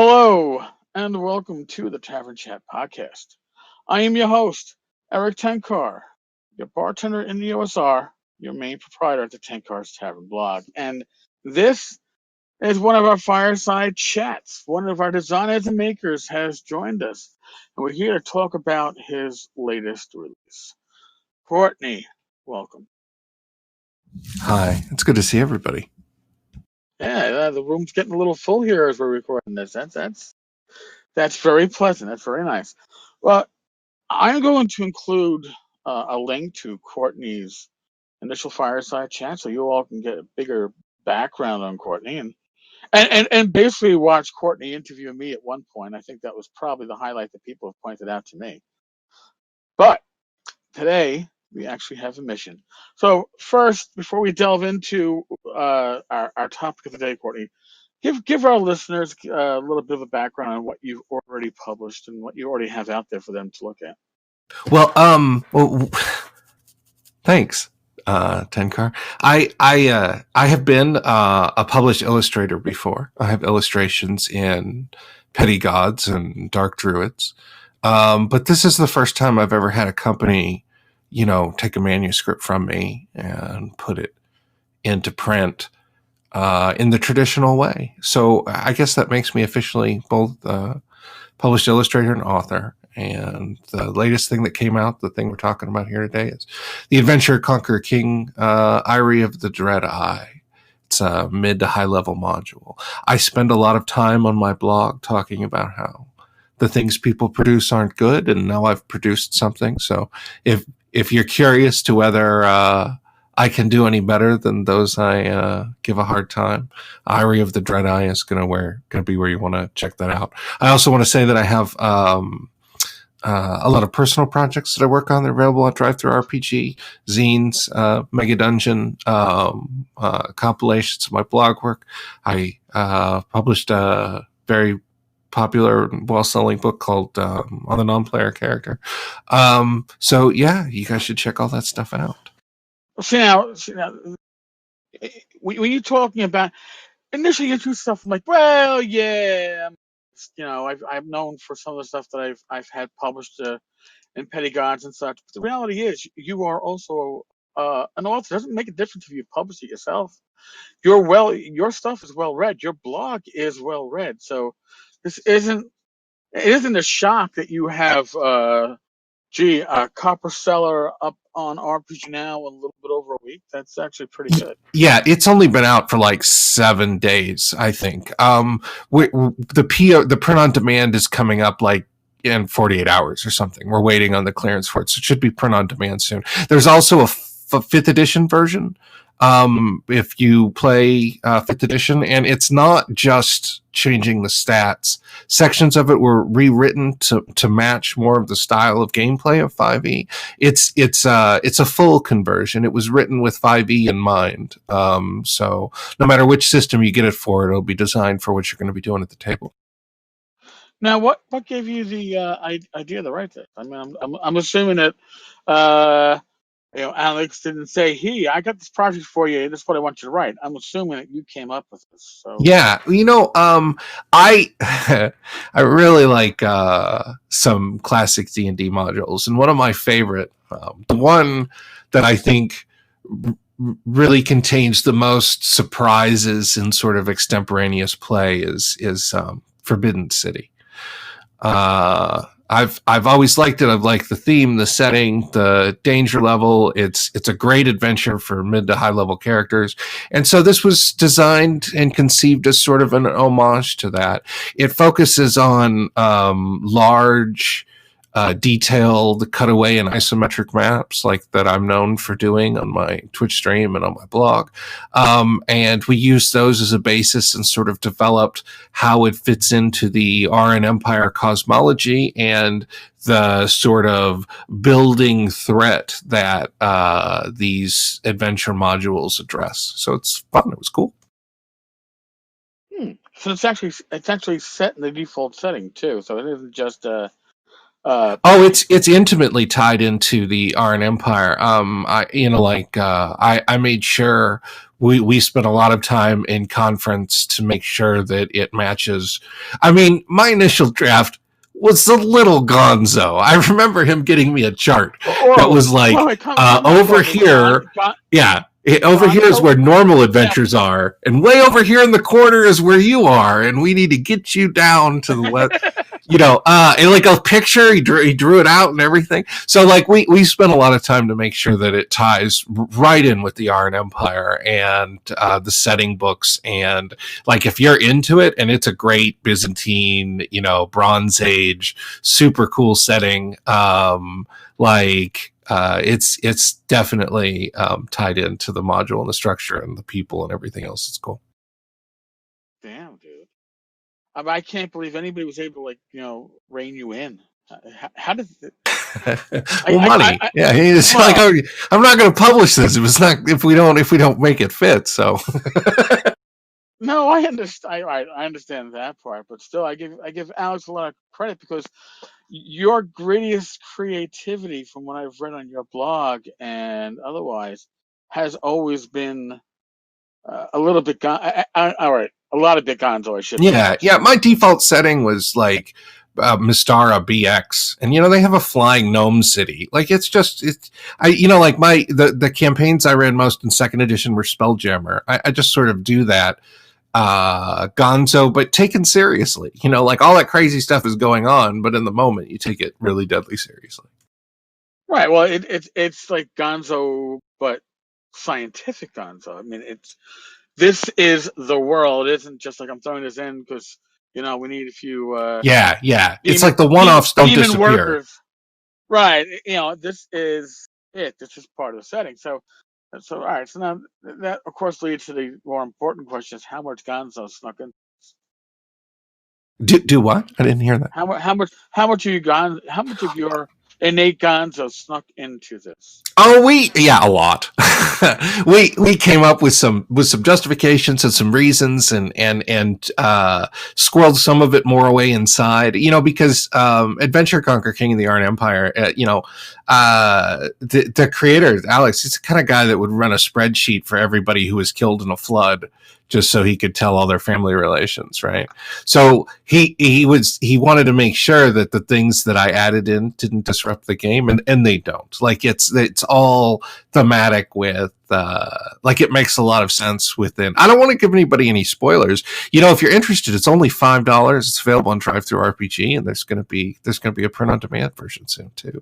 Hello, and welcome to the Tavern Chat podcast. I am your host, Eric Tenkar, your bartender in the OSR, your main proprietor at the Tenkar's Tavern blog. And this is one of our fireside chats. One of our designers and makers has joined us, and we're here to talk about his latest release. Courtney, welcome. Hi, it's good to see everybody. Yeah, the room's getting a little full here as we're recording this. That's very pleasant. That's very nice. Well, I'm going to include a link to Courtney's initial fireside chat, so you all can get a bigger background on Courtney and basically watch Courtney interview me at one point. I think that was probably the highlight that people have pointed out to me. But today we actually have a mission. So first, before we delve into our topic of the day, Courtney, give our listeners a little bit of a background on what you've already published and what you already have out there for them to look at. Well, thanks, Tenkar. I have been a published illustrator before. I have illustrations in Petty Gods and Dark Druids, but this is the first time I've ever had a company, take a manuscript from me and put it into print in the traditional way. So I guess that makes me officially both published illustrator and author. And the latest thing that came out, the thing we're talking about here today, is the Adventure Conquer King, Eyrie of the Dread Eye. It's a mid to high level module. I spend a lot of time on my blog talking about how the things people produce aren't good, and now I've produced something. So if you're curious to whether I can do any better than those I give a hard time, Eyrie of the Dread Eye is going to be where you want to check that out. I also want to say that I have a lot of personal projects that I work on. They're available on DriveThruRPG, zines, Mega Dungeon, compilations of my blog work. I published a very popular and well-selling book called On the Non-Player Character. So yeah, you guys should check all that stuff out. See now, when you're talking about initially you do stuff, I'm like, well, yeah, I've known for some of the stuff that I've had published in Petty Gods and such. But the reality is, you are also an author. It doesn't make a difference if you publish it yourself. Your stuff is well read. Your blog is well read. So it isn't a shock that you have a copper seller up on RPG Now in a little bit over a week. That's actually pretty good. Yeah, it's only been out for like 7 days, I think. The print on demand is coming up like in 48 hours or something. We're waiting on the clearance for it, so it should be print on demand soon. There's also a 5th edition version. If you play 5th edition, and it's not just changing the stats. Sections of it were rewritten to match more of the style of gameplay of 5e. It's a full conversion. It was written with 5e in mind. So no matter which system you get it for, it'll be designed for what you're going to be doing at the table. Now, what gave you the idea to write this? I mean, I'm assuming that Alex didn't say, "Hey, I got this project for you. This is what I want you to write." I'm assuming that you came up with this. So. Yeah, I I really like some classic D&D modules, and one of my favorite, the one that I think really contains the most surprises in sort of extemporaneous play is Forbidden City. I've always liked it. I've liked the theme, the setting, the danger level. It's a great adventure for mid to high level characters. And so this was designed and conceived as sort of an homage to that. It focuses on large, detailed cutaway and isometric maps like that I'm known for doing on my Twitch stream and on my blog. And we used those as a basis and sort of developed how it fits into the RN Empire cosmology and the sort of building threat that these adventure modules address. So it's fun. It was cool. So it's actually set in the default setting too. So it isn't just it's intimately tied into the RN Empire. I made sure we spent a lot of time in conference to make sure that it matches. I mean, my initial draft was a little gonzo. I remember him getting me a chart that was like, come on, over Courtney. here, over here is where normal adventures are, and way over here in the corner is where you are, and we need to get you down to the left. And like a picture, he drew it out and everything. So like we spent a lot of time to make sure that it ties right in with the Iron Empire and the setting books. And like, if you're into it, and it's a great Byzantine, Bronze Age, super cool setting. It's definitely tied into the module and the structure and the people and everything else. It's cool. Damn, dude. I can't believe anybody was able to, rein you in. How did it? Money. He's like, I'm not going to publish this. It was not if we don't make it fit. So. No, I understand. I understand that part, but still, I give Alex a lot of credit, because your grittiest creativity, from what I've read on your blog and otherwise, has always been a little bit. All right, a lot of bit gonzo. I should. Yeah. My default setting was like Mystara BX, and they have a flying gnome city. Like, it's the campaigns I ran most in second edition were Spelljammer. I just sort of do that gonzo, but taken seriously. Like, all that crazy stuff is going on, but in the moment you take it really deadly seriously. Right. Well, it's like gonzo, but scientific gonzo. I mean, this is the world. It isn't just like I'm throwing this in because we need a few. It's like the one-offs don't disappear. Workers. Right. This is it. This is part of the setting. So all right. So now that of course leads to the more important question: is how much gonzo snuck in? Do what? I didn't hear that. How much of your innate gonzo snuck into this? Oh, a lot. we came up with some justifications and some reasons, and squirreled some of it more away inside. Because Adventure Conquer King of the Iron Empire. The creator Alex, he's the kind of guy that would run a spreadsheet for everybody who was killed in a flood, just so he could tell all their family relations, right? So he wanted to make sure that the things that I added in didn't disrupt the game, and they don't. Like, it's all thematic with it makes a lot of sense within. I don't want to give anybody any spoilers. If you're interested, it's only $5. It's available on DriveThruRPG, and there's gonna be a print on demand version soon too.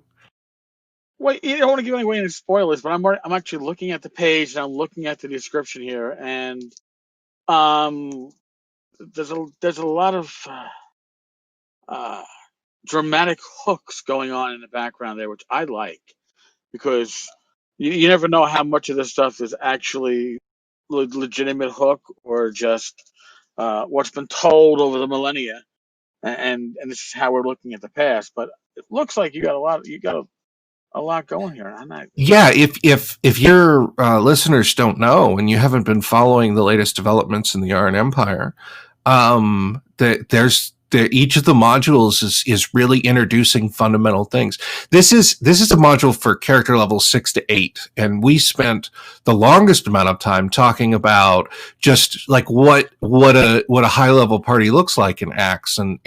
Well, you don't want to give away any spoilers, but I'm actually looking at the page, and I'm looking at the description here, and there's a lot of dramatic hooks going on in the background there, which I like, because you never know how much of this stuff is actually legitimate hook or just what's been told over the millennia, and this is how we're looking at the past. But it looks like you got a lot going here. If your listeners don't know, and you haven't been following the latest developments in the Iron Empire, each of the modules is really introducing fundamental things. This is a module for character levels 6 to 8, and we spent the longest amount of time talking about just like what a high level party looks like in Acts, and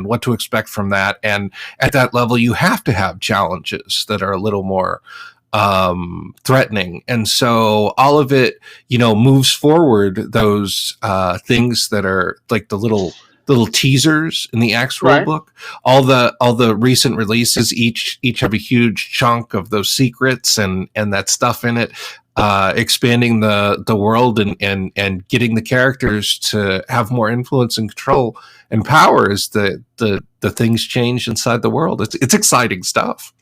what to expect from that. And at that level, you have to have challenges that are a little more threatening, and so all of it moves forward those things that are like the little teasers in the Axe rulebook. All the recent releases each have a huge chunk of those secrets and that stuff in it, expanding the world and getting the characters to have more influence and control and power as the things change inside the world. It's exciting stuff.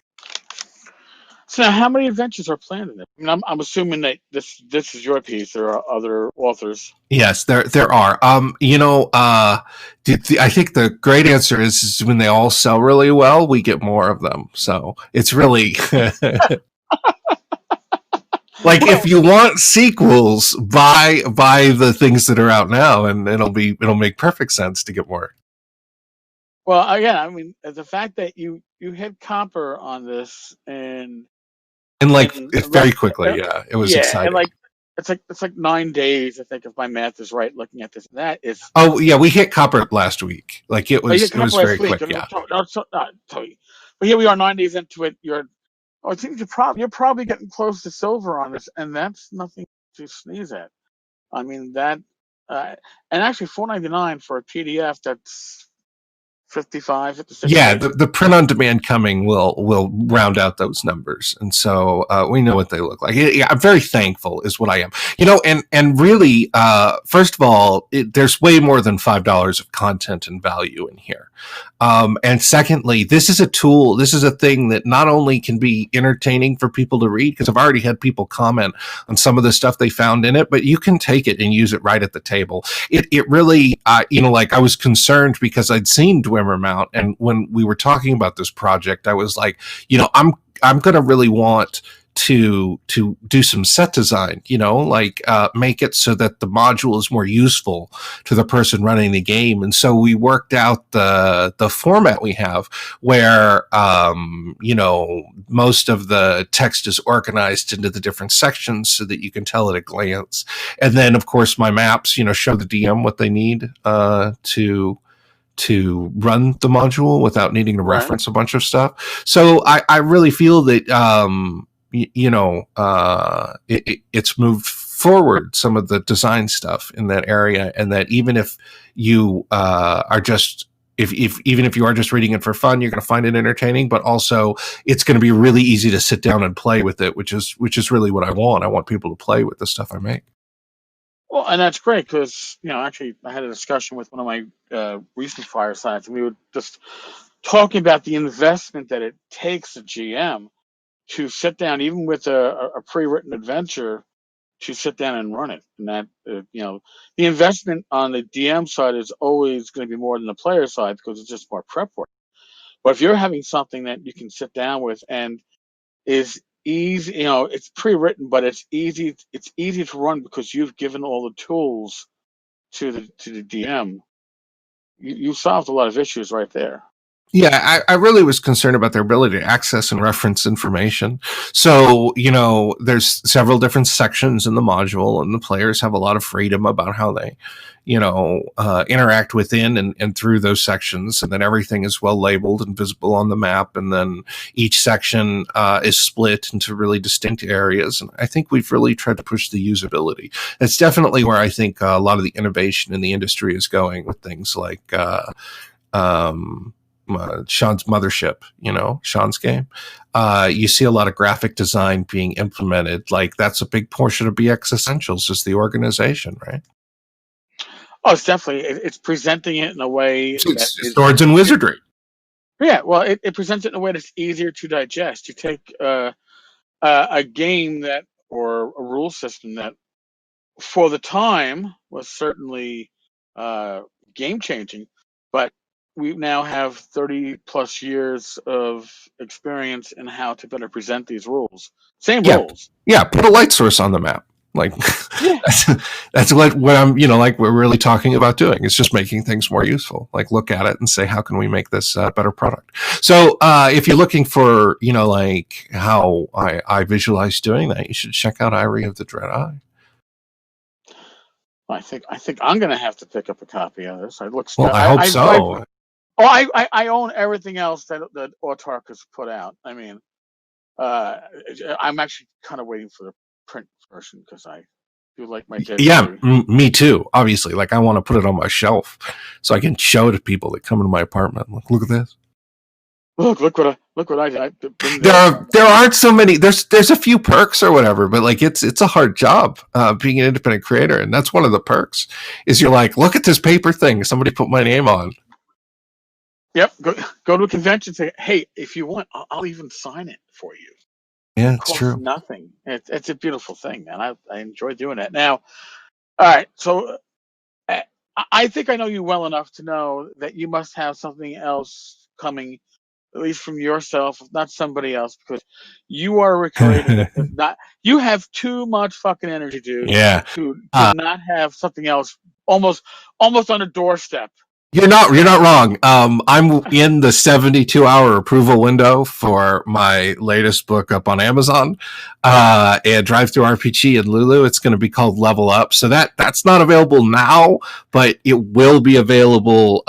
So now, how many adventures are planned in it? I mean, I'm assuming that this is your piece. There are other authors. Yes, there are. I think the great answer is when they all sell really well, we get more of them. So it's really like, if you want sequels, buy the things that are out now, and it'll make perfect sense to get more. Well, again, I mean, the fact that you hit Copper on this and very quickly, it was exciting. it's like 9 days, I think, if my math is right. Looking at this, that is. Oh yeah, we hit copper last week. Like it Oh, you was last very week. quick. Yeah. But here we are 9 days into it. I think you're probably getting close to silver on this, and that's nothing to sneeze at. I mean that, uh, and actually $4.99 for a PDF that's 56 Yeah, pages. the print on demand coming will round out those numbers, and so we know what they look like. Yeah, I'm very thankful, is what I am. And really, first of all, there's way more than $5 of content and value in here. And secondly, this is a tool. This is a thing that not only can be entertaining for people to read, because I've already had people comment on some of the stuff they found in it, but you can take it and use it right at the table. It really, like I was concerned because I'd seen Dwimmer Mount, and when we were talking about this project, I was like, I'm going to really want to do some set design, make it so that the module is more useful to the person running the game. And so we worked out the format we have where, most of the text is organized into the different sections so that you can tell at a glance. And then of course my maps, show the DM what they need, to run the module without needing to reference a bunch of stuff. So I really feel that, it's moved forward some of the design stuff in that area, and that even if you are just even if you are just reading it for fun, you're going to find it entertaining, but also it's going to be really easy to sit down and play with it, which is really what I want. I want people to play with the stuff I make. Well, and that's great because actually, I had a discussion with one of my recent firesides, and we were just talking about the investment that it takes a GM to sit down, even with a pre-written adventure, to sit down and run it. And that, the investment on the DM side is always going to be more than the player side because it's just more prep work. But if you're having something that you can sit down with and is easy, it's pre-written, but it's easy. It's easy to run because you've given all the tools to the DM. You solved a lot of issues right there. Yeah, I really was concerned about their ability to access and reference information. So, there's several different sections in the module, and the players have a lot of freedom about how they, interact within and through those sections. And then everything is well labeled and visible on the map. And then each section is split into really distinct areas. And I think we've really tried to push the usability. That's definitely where I think a lot of the innovation in the industry is going, with things like, Sean's Mothership, Sean's game. You see a lot of graphic design being implemented. Like that's a big portion of BX Essentials, is the organization, right? Oh, it's definitely it's presenting it in a way it's Swords and Wizardry. Yeah, well, it presents it in a way that's easier to digest. You take a game that, or a rule system that, for the time, was certainly game changing, but we now have 30 plus years of experience in how to better present these rules. Same rules. Yeah, put a light source on the map. Like Yeah. that's what I'm, like we're really talking about doing. It's just making things more useful. Like look at it and say, how can we make this a better product? So if you're looking for, like how I visualize doing that, you should check out Eyrie of the Dread Eye. I think I'm going to have to pick up a copy of this. It looks. Well, I hope so. I own everything else that Autarch has put out. I mean, I'm actually kind of waiting for the print version because I do like my Dead Yeah, me too. Obviously, like I want to put it on my shelf so I can show it to people that come into my apartment. Look at this. Look what I there aren't so many. There's a few perks or whatever, but like it's a hard job being an independent creator, and that's one of the perks. Is you're like, look at this paper thing somebody put my name on. Yep, go to a convention and say, hey, if you want, I'll even sign it for you. Yeah, it's true. Nothing. It's a beautiful thing, man. I enjoy doing it. Now, all right, so I think I know you well enough to know that you must have something else coming, at least from yourself, if not somebody else, because you are a creator. Not you have too much fucking energy, dude. Yeah. To not have something else almost on a doorstep. You're not wrong. I'm in the 72-hour approval window for my latest book up on Amazon, and Drive Through RPG and Lulu. It's going to be called Level Up. So that's not available now, but it will be available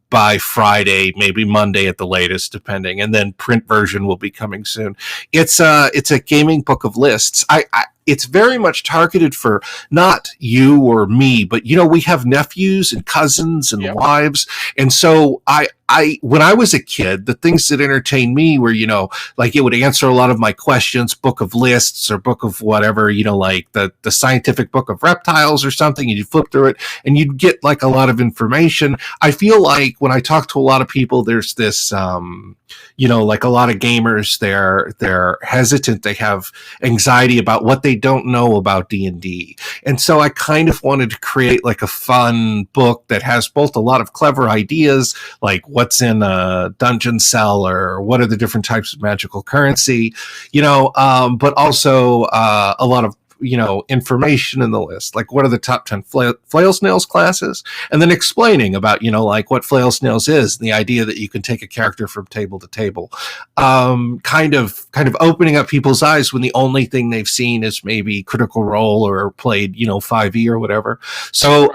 by Friday, maybe Monday at the latest, depending. And then print version will be coming soon. It's a gaming book of lists. It's very much targeted for not you or me, but we have nephews and cousins and Yep. wives, and so when I was a kid, the things that entertained me were, like it would answer a lot of my questions, book of lists or book of whatever, like the scientific book of reptiles or something, and you flip through it and you'd get like a lot of information. I feel like when I talk to a lot of people, there's this, like a lot of gamers, they're hesitant. They have anxiety about what they don't know about D&D. And so I kind of wanted to create like a fun book that has both a lot of clever ideas, like what's in a dungeon cell or what are the different types of magical currency, but also a lot of information in the list, like what are the top 10 flail snails classes, and then explaining about like what flail snails is, and the idea that you can take a character from table to table, kind of opening up people's eyes when the only thing they've seen is maybe Critical Role or played 5e or whatever. So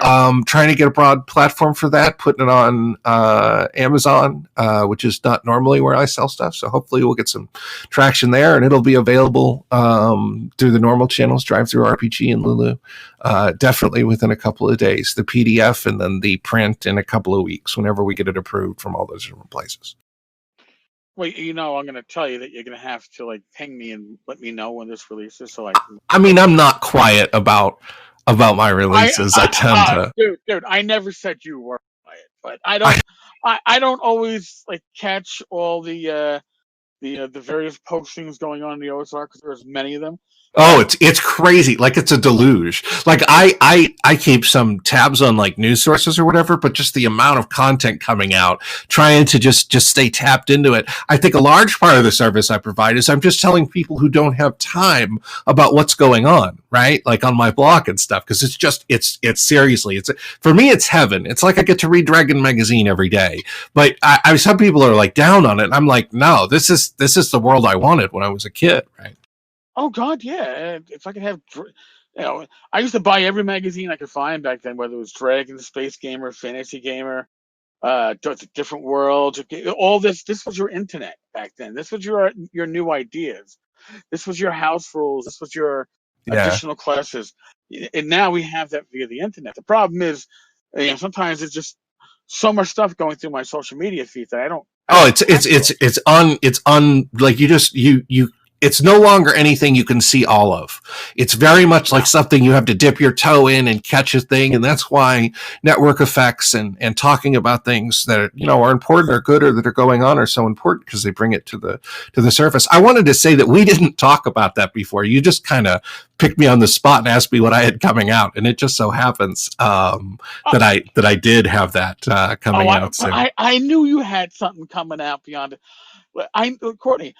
trying to get a broad platform for that, putting it on Amazon, which is not normally where I sell stuff, so hopefully we'll get some traction there, and it'll be available through the normal channels, Drive Through RPG and Lulu, definitely within a couple of days. The PDF and then the print in a couple of weeks, whenever we get it approved from all those different places. Well, I'm going to tell you that you're going to have to like ping me and let me know when this releases, so I can. I mean, I'm not quiet about my releases. I tend to. Dude, I never said you were quiet, but I don't always like catch all the various postings going on in the Autarch because there's many of them. Oh, it's crazy. Like it's a deluge. Like I keep some tabs on like news sources or whatever, but just the amount of content coming out, trying to just stay tapped into it. I think a large part of the service I provide is I'm just telling people who don't have time about what's going on, right? Like on my blog and stuff, because it's seriously, for me, it's heaven. It's like I get to read Dragon Magazine every day. But some people are like down on it. And I'm like, no, this is the world I wanted when I was a kid, right? Oh God, yeah. If I could have, I used to buy every magazine I could find back then, whether it was Dragon, Space Gamer, Fantasy Gamer, Different Worlds, all this. This was your internet back then. This was your new ideas. This was your house rules. This was your additional classes. And now we have that via the internet. The problem is, sometimes it's just so much stuff going through my social media feed that I don't. It's like you it's no longer anything you can see all of. It's very much like something you have to dip your toe in and catch a thing. And that's why network effects and talking about things that are important or good or that are going on are so important, because they bring it to the surface. I wanted to say that we didn't talk about that before. You just kind of picked me on the spot and asked me what I had coming out, and it just so happens that I did have that coming out soon. I knew you had something coming out beyond it. Courtney,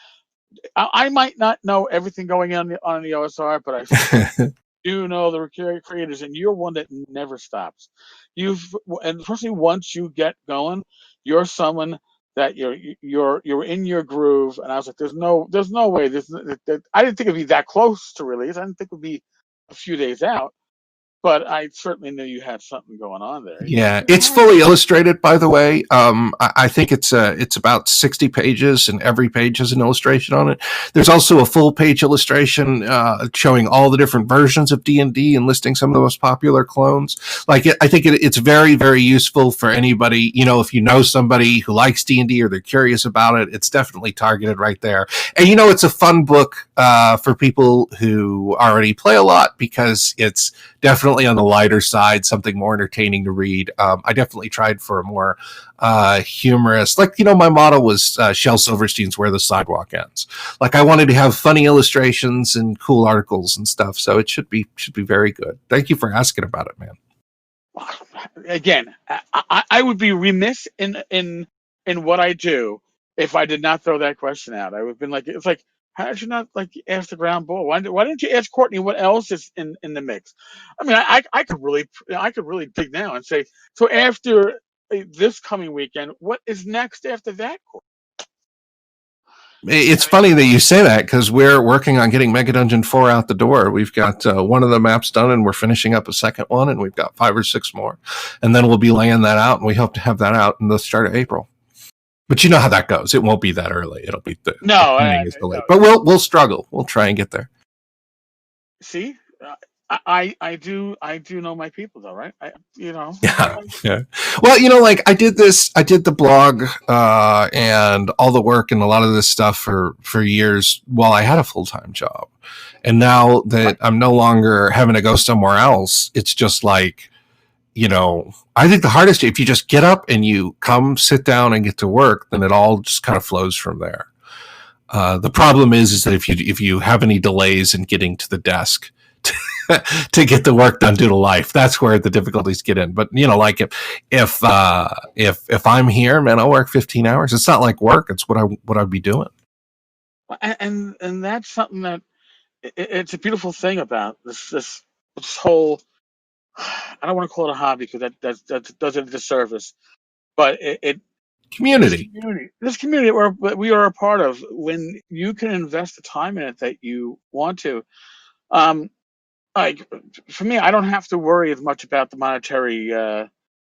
I might not know everything going on the OSR, but I do know the creators, and you're one that never stops. And especially once you get going, you're someone that you're in your groove. And I was like, there's no way. I didn't think it'd be that close to release. I didn't think it would be a few days out. But I certainly knew you had something going on there. Yeah, it's fully illustrated, by the way. I think it's about 60 pages, and every page has an illustration on it. There's also a full page illustration showing all the different versions of D&D and listing some of the most popular clones. Like, I think it's very, very useful for anybody. If you know somebody who likes D&D or they're curious about it, it's definitely targeted right there. And it's a fun book for people who already play a lot, because it's definitely on the lighter side, something more entertaining to read. I definitely tried for a more humorous, like, my motto was Shel Silverstein's Where the Sidewalk Ends. Like, I wanted to have funny illustrations and cool articles and stuff, so it should be very good. Thank you for asking about it, man. Again, I would be remiss in what I do if I did not throw that question out. I would have been like, it's like, how did you not ask the ground ball? Why didn't you ask Courtney what else is in the mix? I mean, I could really dig now and say, so after this coming weekend. What is next after that? It's funny that you say that because we're working on getting Mega Dungeon 4 out the door. We've got one of the maps done and we're finishing up a second one, and we've got 5 or 6 more. And then we'll be laying that out, and we hope to have that out in the start of April. But you know how that goes. It won't be that early. It'll be the beginning is delayed. But we'll struggle. We'll try and get there. See, I do know my people though, right? Yeah. Well, like I did the blog and all the work and a lot of this stuff for years while I had a full-time job. And now that I'm no longer having to go somewhere else, it's just like, I think the hardest, if you just get up and you come sit down and get to work, then it all just kind of flows from there. The problem is that if you have any delays in getting to the desk to get the work done due to life, that's where the difficulties get in. But like if I'm here, man, I'll work 15 hours. It's not like work. It's what I'd be doing. And that's something that it's a beautiful thing about this whole. I don't want to call it a hobby because that does it a disservice, but it community. This community where we are a part of, when you can invest the time in it that you want to. Like for me, I don't have to worry as much about the monetary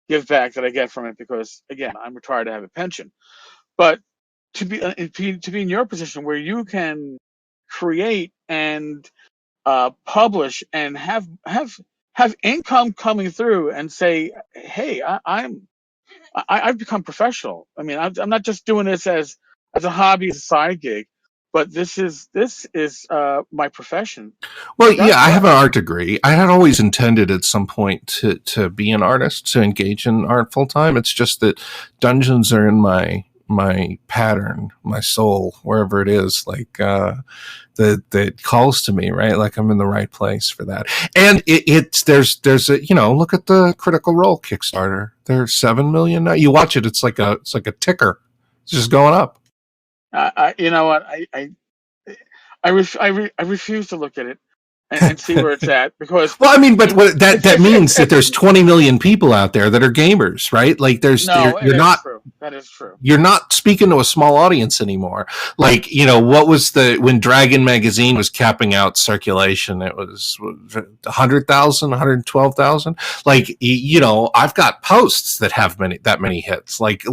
give back that I get from it because, again, I'm retired to have a pension. But to be in your position where you can create and publish and have income coming through and say, hey, I've become professional. I mean, I'm not just doing this as a hobby, as a side gig, but this is my profession. Well, yeah, I have an art degree. I had always intended at some point to be an artist, to engage in art full time. It's just that dungeons are in my pattern, my soul, wherever it is, like that calls to me, right? Like I'm in the right place for that. And there's a, look at the Critical Role Kickstarter. There's 7 million now. You watch it, it's like a ticker. It's just going up. You know what? I refuse to look at it and see where it's at, because well, I mean, but what that means that there's 20 million people out there that are gamers, right? Like you're not true. That is true. You're not speaking to a small audience anymore. Like, what was when Dragon Magazine was capping out circulation, it was 100,000, 112,000. Like, I've got posts that have that many hits. Like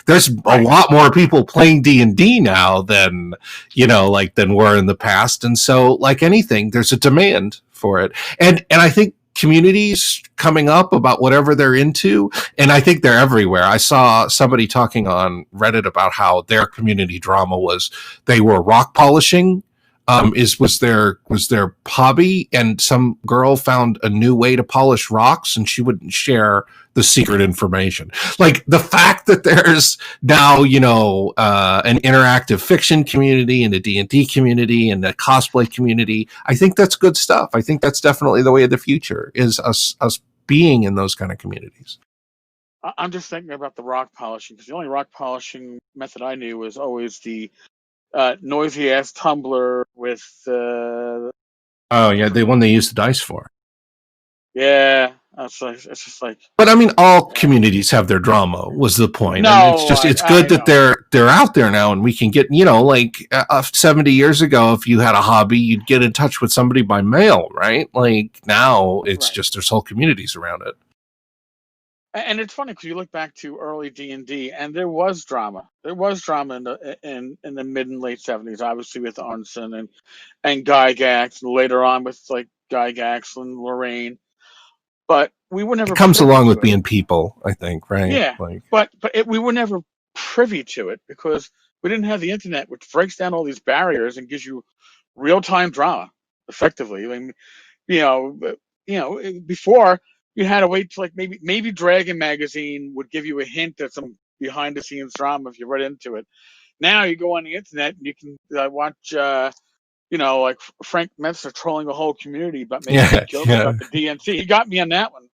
there's a lot more people playing D&D now than were in the past. And so, like anything, there's a demand for it. And I think communities coming up about whatever they're into, and I think they're everywhere. I saw somebody talking on Reddit about how their community drama was they were rock polishing was their hobby, and some girl found a new way to polish rocks and she wouldn't share the secret information. Like the fact that there's now an interactive fiction community and a D&D community and a cosplay community, I think that's good stuff. I think that's definitely the way of the future, is us being in those kind of communities. I'm just thinking about the rock polishing, because the only rock polishing method I knew was always the noisy ass tumbler with oh yeah, the one they use the dice for. Yeah, it's just like. But I mean, all communities have their drama. Was the point? No, and it's good that they're out there now, and we can get 70 years ago, if you had a hobby, you'd get in touch with somebody by mail, right? Like now, it's just there's whole communities around it. And it's funny because you look back to early D&D, and there was drama. There was drama in the mid and late 70s, obviously with Arneson and Gygax, and later on with like Gygax and Lorraine. But we were never. It comes along with being people, I think, right? Yeah, but we were never privy to it because we didn't have the internet, which breaks down all these barriers and gives you real-time drama effectively. I mean, before. You had to wait till maybe Dragon Magazine would give you a hint at some behind the scenes drama if you read into it. Now you go on the internet and you can watch, like Frank Metzer trolling the whole community, but maybe he killed about the DNC. He got me on that one.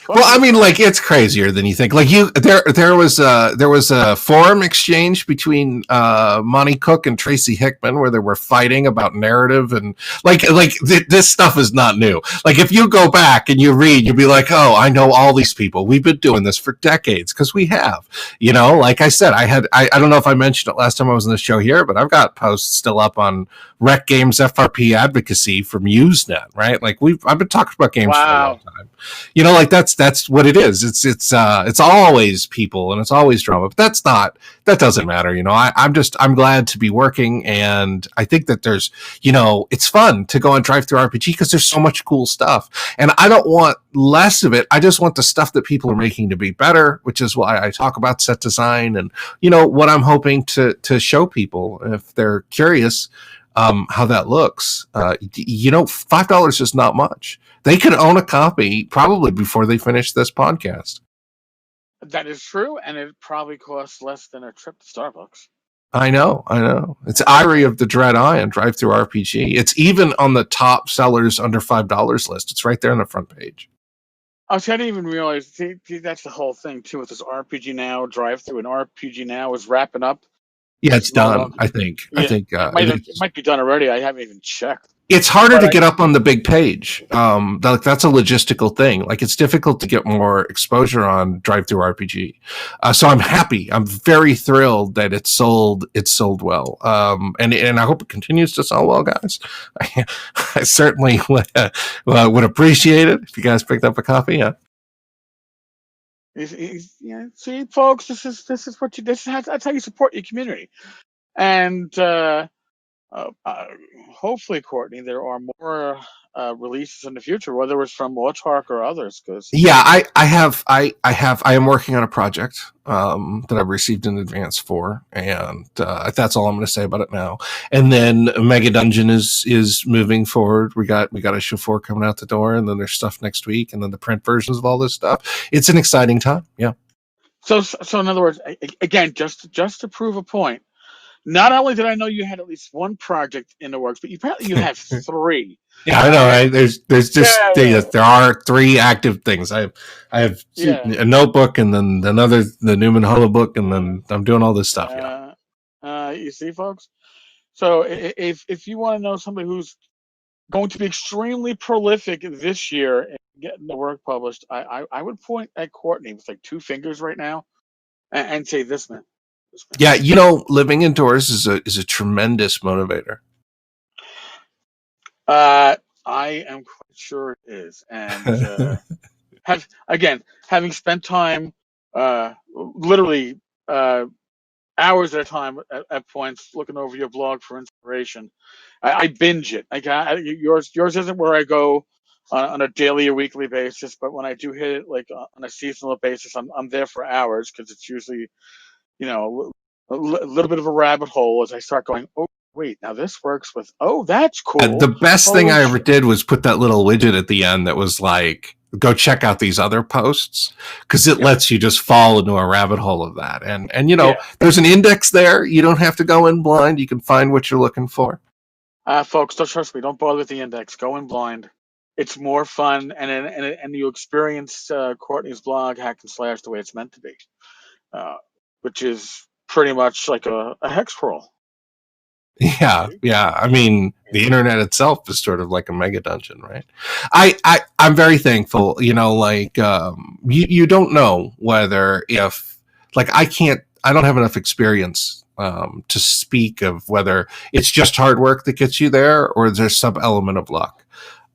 Well, I mean, like it's crazier than you think. Like there was a forum exchange between Monty Cook and Tracy Hickman where they were fighting about narrative and this stuff is not new. Like if you go back and you read, you'll be like, oh, I know all these people. We've been doing this for decades because we have. You know, like I said, I don't know if I mentioned it last time I was on the show here, but I've got posts still up on Rec Games FRP advocacy from Usenet, right? Like I've been talking about games for a long time. You know, like that's what it is. It's always people and it's always drama, but that doesn't matter. You know, I'm glad to be working, and I think that there's, you know, it's fun to go and drive through RPG because there's so much cool stuff, and I don't want less of it. I just want the stuff that people are making to be better, which is why I talk about set design and, you know, what I'm hoping to show people if they're curious. How that looks. You know, $5 is not much. They could own a copy probably before they finish this podcast. That is true, and it probably costs less than a trip to Starbucks. I know. It's Eyrie of the Dread Eye and Drive Through RPG. It's even on the top sellers under $5 list. It's right there on the front page. I didn't even realize. See, that's the whole thing too with this RPG Now Drive Through, and RPG Now is wrapping up. Yeah, it's done. I think. It might be done already. I haven't even checked. It's harder to get up on the big page. That's a logistical thing. Like it's difficult to get more exposure on Drive Through RPG. So I'm happy. I'm very thrilled that it's sold. It's sold well. And I hope it continues to sell well, guys. I certainly would appreciate it if you guys picked up a copy. Yeah. Yeah, see, folks, this is what you. That's how you support your community, and hopefully, Courtney, there are more releases in the future, whether it's from Autarch or others. Because I am working on a project that I've received an advance for, and that's all I'm going to say about it now. And then Mega Dungeon is moving forward. We got issue 4 coming out the door, and then there's stuff next week, and then the print versions of all this stuff. It's an exciting time. Yeah. So in other words, again, just to prove a point. Not only did I know you had at least one project in the works, but apparently you have 3. Yeah, I know. Right? There's just there are 3 active things. I have a notebook, and then the Newman Hollow book, and then I'm doing all this stuff. You see, folks. So if you want to know somebody who's going to be extremely prolific this year and getting the work published, I would point at Courtney with like 2 fingers right now, and say this man. Yeah, you know, living indoors is a tremendous motivator. I am quite sure it is, and having spent time, literally hours at a time at points looking over your blog for inspiration, I binge it. Yours isn't where I go on a daily or weekly basis, but when I do hit it like on a seasonal basis, I'm there for hours because it's usually, you know, a little bit of a rabbit hole as I start going, oh, wait, now this works with, oh, that's cool. The best thing I ever did was put that little widget at the end that was like, go check out these other posts, because it lets you just fall into a rabbit hole of that. And you know, there's an index there. You don't have to go in blind. You can find what you're looking for. Folks, don't trust me. Don't bother with the index. Go in blind. It's more fun, and you experience Courtney's blog, Hack and Slash, the way it's meant to be, which is pretty much like a hex crawl. Yeah. I mean, the internet itself is sort of like a mega dungeon, right? I'm very thankful. You know, like you don't know whether if like I don't have enough experience to speak of whether it's just hard work that gets you there or there's some element of luck.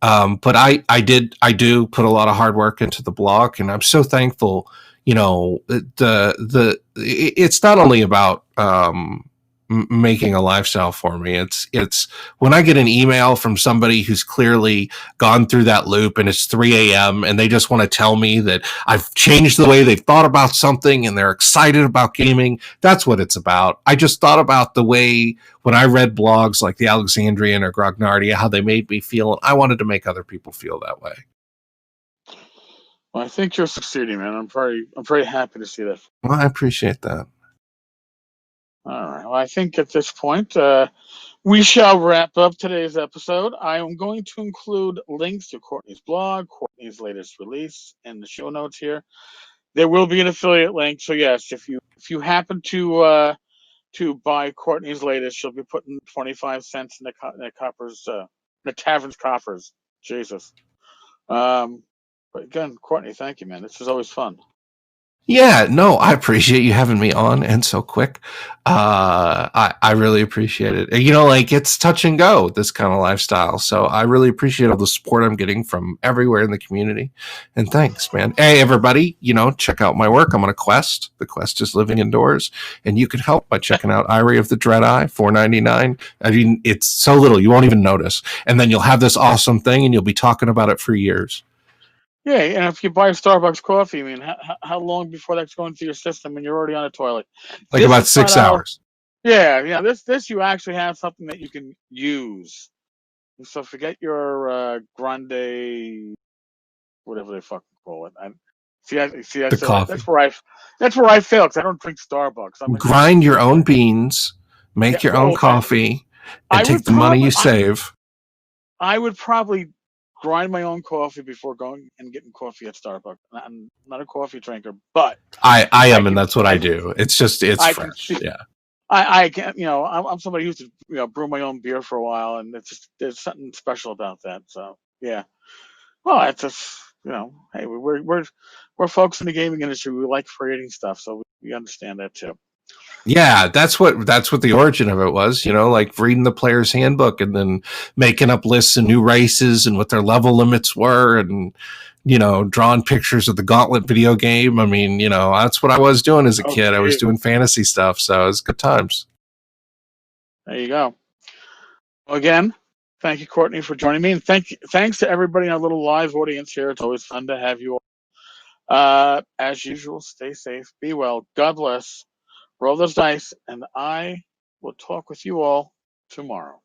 But I do put a lot of hard work into the blog, and I'm so thankful. You know, it's not only about making a lifestyle for me. It's when I get an email from somebody who's clearly gone through that loop and it's 3 a.m. and they just want to tell me that I've changed the way they've thought about something and they're excited about gaming. That's what it's about. I just thought about the way when I read blogs like the Alexandrian or Grognardia, how they made me feel. And I wanted to make other people feel that way. Well, I think you're succeeding, man. I'm very happy to see that. Well, I appreciate that. All right. Well, I think at this point, We shall wrap up today's episode. I am going to include links to Courtney's blog, Courtney's latest release, in the show notes here. There will be an affiliate link, so yes, if you happen to buy Courtney's latest, she'll be putting 25 cents in the tavern's coffers. Jesus. But again, Courtney, thank you, man. This is always fun. Yeah, no, I appreciate you having me on and so quick. I really appreciate it. You know, like it's touch and go, this kind of lifestyle. So I really appreciate all the support I'm getting from everywhere in the community. And thanks, man. Hey, everybody, you know, check out my work. I'm on a quest. The quest is living indoors. And you can help by checking out Eyrie of the Dread Eye, $4.99. I mean, it's so little, you won't even notice. And then you'll have this awesome thing and you'll be talking about it for years. Yeah, and if you buy Starbucks coffee, I mean, how long before that's going through your system and you're already on the toilet? Like This about is flat 6 out. hours. Yeah. This you actually have something that you can use. So forget your grande, whatever they fucking call it. The coffee. That's where I fail because I don't drink Starbucks. I'm Grind your own beans, yeah. make your own coffee, and I take would the money probably you save. I would probably grind my own coffee before going and getting coffee at Starbucks. I'm not a coffee drinker, but I I am, and can that's what I do. It's just, it's I can fresh. see. Yeah. I can, I'm somebody who used to, brew my own beer for a while, and there's something special about that. So yeah, well, it's just, hey, we're folks in the gaming industry. We like creating stuff, so we understand that too. Yeah, that's what the origin of it was, you know, like reading the player's handbook and then making up lists of new races and what their level limits were and you know, drawing pictures of the Gauntlet video game. I mean, you know, that's what I was doing as a Oh, kid. I was geez. doing fantasy stuff, so it was good times. There you go. Well, again, thank you, Courtney, for joining me, and thanks to everybody in our little live audience here. It's always fun to have you all. As usual, stay safe, be well, God bless, roll those dice, and I will talk with you all tomorrow.